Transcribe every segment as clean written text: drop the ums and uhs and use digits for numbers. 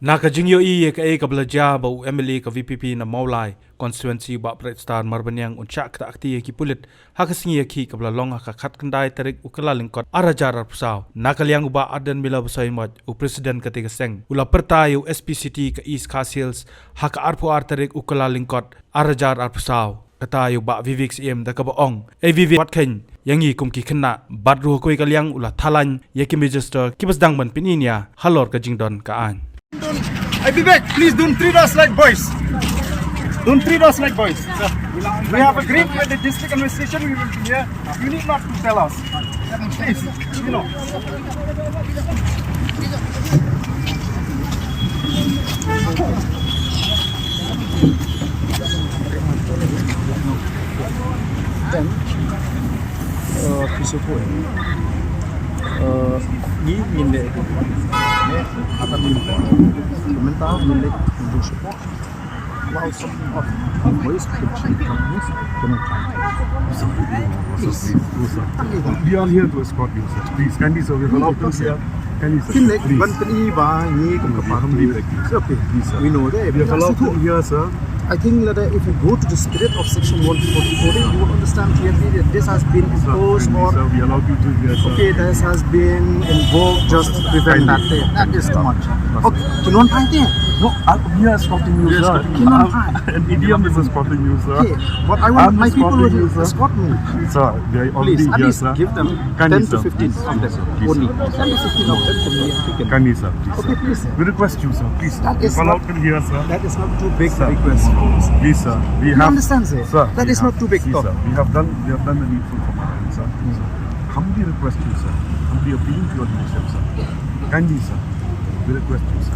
Naka jingyo EKH kablaja ba MLA ka VPP na Maulai constituency ba Pretstar Marbanyang unchak ta akti ki pulit hakasingi ki kabla long ka khat kandai tarik ukala lingkot arajar arpsau nakaliang ba Ardent mila basai mat u president katiga seng ula pertayu SPCT ka East Castles haka arpo tarik ukala lingkot arajar arpsau katayu ba Vivek CM da ka baong Vivek wat Kheiñ yangi kumki Khynnah bat ru koi kaliang ula thalan yaki register kibasdang ban pininia halor ka jingdon ka an. Hey Vivek, please don't treat us like boys. Don't treat us like boys. We have agreed with the district administration we will be here. You need not to tell us. Please, you know. Then, Kyrwoh, ini milik akan komentar milik untuk support. While some of voice production companies cannot We are here to escort you, sir. Please, kindly, sir. We have allowed you here. Kindly, sir. Okay, we know that. We have allowed you here, sir. I think that if you go to the spirit of section 144, you will understand clearly that this has been imposed or sir, we allowed you to here, sir. okay, this has been invoked just to prevent that thing. That is too much. Okay, Shillong Mail. No, we are escorting you, sir. An idiom is escorting you, sir. Okay, what I want my people will escort me. Sir, they are already Please, at here, least sir. give them Kindly, 10 to sir. 15 of them Please, only. sir. 10 to 15 of them can be taken. Kindly, sir. Please, Okay, sir. please, sir. We request you, sir. Please. That is We allowed not- you here, sir. That is not too big Sir. request. Please, sir. We You have. understand, sir? That we is not have- too big please, talk. sir. We have done the needful from our end, sir. Humbly request you, sir. Humbly appealing to your leadership, sir. Kindly, sir. We request you, sir.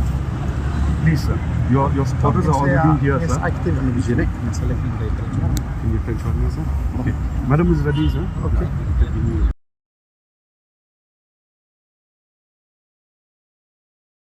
Please, sir. Your supporters are already here, Yes, sir. active and vigilant. Can you French for me, sir? Okay. Madam is ready, sir. Okay.